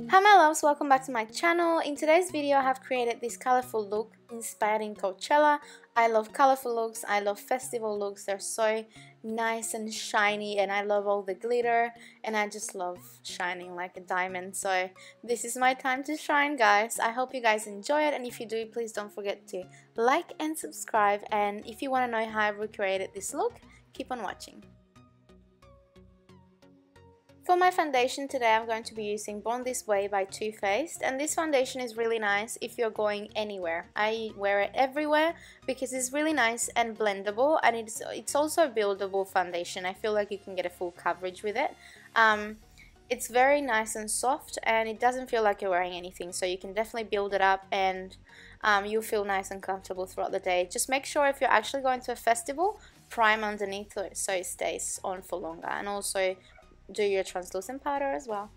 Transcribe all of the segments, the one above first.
Hi my loves, welcome back to my channel. In today's video I have created this colorful look inspired in Coachella. I love colorful looks, I love festival looks, they're so nice and shiny and I love all the glitter and I just love shining like a diamond. So this is my time to shine, guys. I hope you guys enjoy it, and if you do, please don't forget to like and subscribe, and if you want to know how I recreated this look, keep on watching. For my foundation today, I'm going to be using Born This Way by Too Faced, and this foundation is really nice if you're going anywhere. I wear it everywhere because it's really nice and blendable, and it's also a buildable foundation. I feel like you can get a full coverage with it. It's very nice and soft, and it doesn't feel like you're wearing anything, so you can definitely build it up and you'll feel nice and comfortable throughout the day. Just make sure if you're actually going to a festival, prime underneath it so it stays on for longer, and also do your translucent powder as well.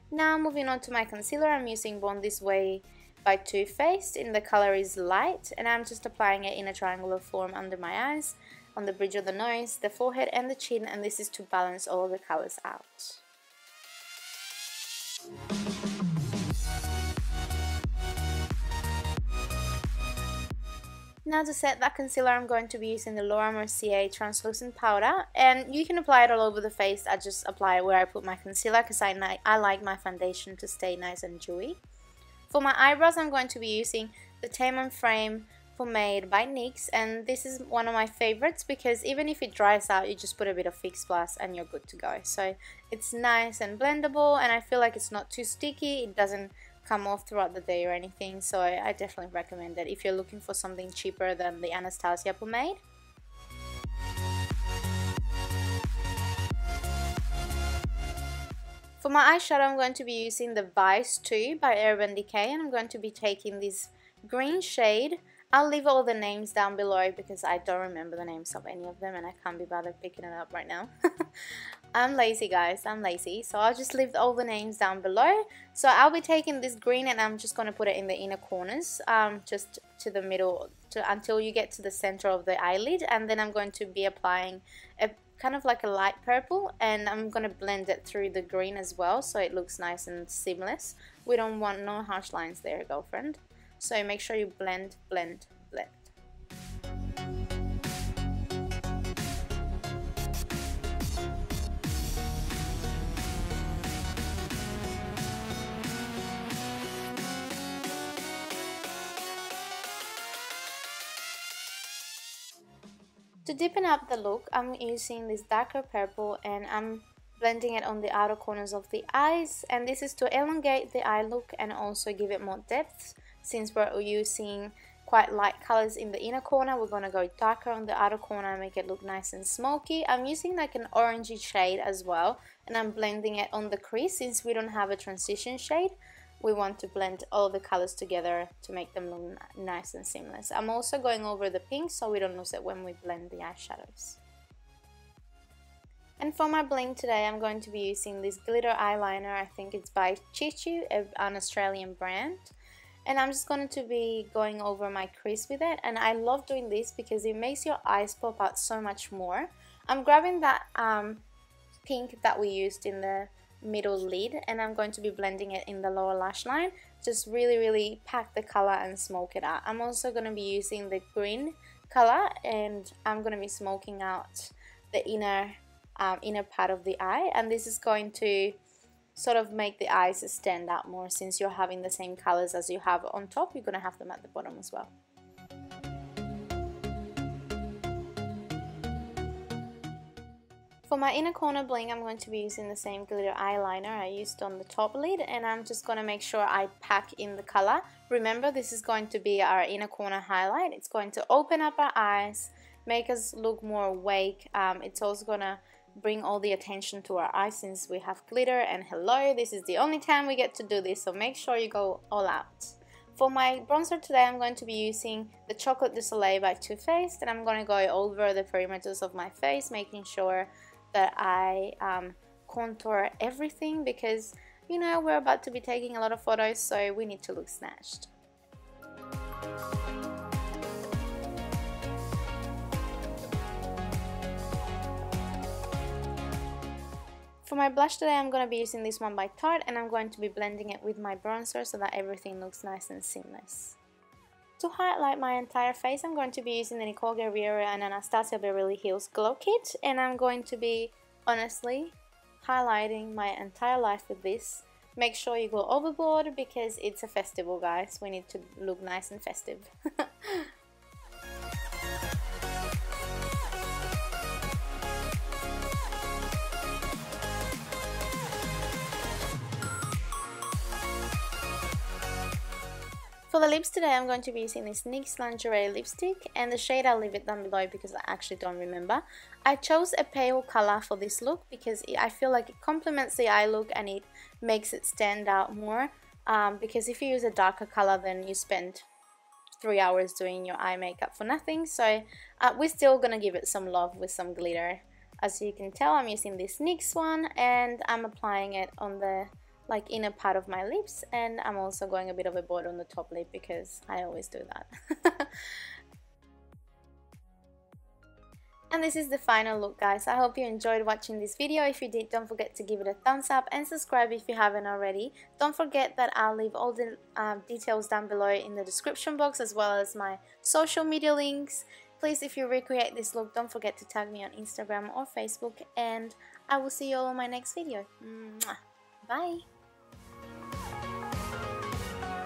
Now moving on to my concealer, I'm using Born This Way by Too Faced, and the color is light, and I'm just applying it in a triangular form under my eyes, on the bridge of the nose, the forehead and the chin, and this is to balance all the colors out. Now to set that concealer, I'm going to be using the Laura Mercier translucent powder, and you can apply it all over the face. I just apply it where I put my concealer because I like my foundation to stay nice and dewy. For my eyebrows, I'm going to be using the Tame Frame Pomade by NYX, and this is one of my favorites because even if it dries out, you just put a bit of Fix Plus and you're good to go. So it's nice and blendable, and I feel like it's not too sticky. It doesn't come off throughout the day or anything, so I definitely recommend it if you're looking for something cheaper than the Anastasia pomade. For my eyeshadow, I'm going to be using the Beige 2 by Decay, and I'm going to be taking this green shade. I'll leave all the names down below because I don't remember the names of any of them and I can't be bothered picking it up right now. I'm lazy, guys, I'm lazy, so I'll just leave all the names down below. So I'll be taking this green and I'm just going to put it in the inner corners, just to the middle, until you get to the center of the eyelid, and then I'm going to be applying a kind of like a light purple, and I'm going to blend it through the green as well so it looks nice and seamless. We don't want no harsh lines there, girlfriend. So make sure you blend, blend, blend. To deepen up the look, I'm using this darker purple and I'm blending it on the outer corners of the eyes, and this is to elongate the eye look and also give it more depth. Since we're using quite light colors in the inner corner, we're going to go darker on the outer corner and make it look nice and smoky. I'm using like an orangey shade as well, and I'm blending it on the crease. Since we don't have a transition shade, we want to blend all the colors together to make them look nice and seamless. I'm also going over the pink so we don't lose it when we blend the eyeshadows. And for my bling today, I'm going to be using this glitter eyeliner. I think it's by ChiChi, an Australian brand. And I'm just going to be going over my crease with it, and I love doing this because it makes your eyes pop out so much more. I'm grabbing that pink that we used in the middle lid, and I'm going to be blending it in the lower lash line. Just really pack the color and smoke it out. I'm also going to be using the green color, and I'm going to be smoking out the inner part of the eye, and this is going to sort of make the eyes stand out more. Since you're having the same colors as you have on top, you're going to have them at the bottom as well. For my inner corner bling, I'm going to be using the same glitter eyeliner I used on the top lid, and I'm just going to make sure I pack in the color. Remember, this is going to be our inner corner highlight. It's going to open up our eyes, make us look more awake. It's also going to bring all the attention to our eyes since we have glitter, and hello, this is the only time we get to do this, so make sure you go all out. For my bronzer today, I'm going to be using the Chocolate du Soleil by Too Faced, and I'm going to go over the perimeters of my face, making sure that I contour everything because, you know, we're about to be taking a lot of photos, so we need to look snatched. for my blush today, I'm going to be using this one by Tarte, and I'm going to be blending it with my bronzer so that everything looks nice and seamless. To highlight my entire face, I'm going to be using the Nicole, Guerriero and Anastasia Beverly Hills Glow Kit, and I'm going to be, honestly, highlighting my entire life with this. Make sure you go overboard because it's a festival, guys. We need to look nice and festive. For the lips today, I'm going to be using this NYX Lingerie lipstick, and the shade I'll leave it down below because I actually don't remember. I chose a pale color for this look because I feel like it complements the eye look and it makes it stand out more, because if you use a darker color then you spend 3 hours doing your eye makeup for nothing. So we're still gonna give it some love with some glitter. As you can tell, I'm using this NYX one and I'm applying it on the inner part of my lips, and I'm also going a bit overboard on the top lip because I always do that. And this is the final look, guys. I hope you enjoyed watching this video. If you did, don't forget to give it a thumbs up and subscribe if you haven't already. Don't forget that I'll leave all the details down below in the description box, as well as my social media links. Please, if you recreate this look, don't forget to tag me on Instagram or Facebook, and I will see you all in my next video. Mwah. Bye!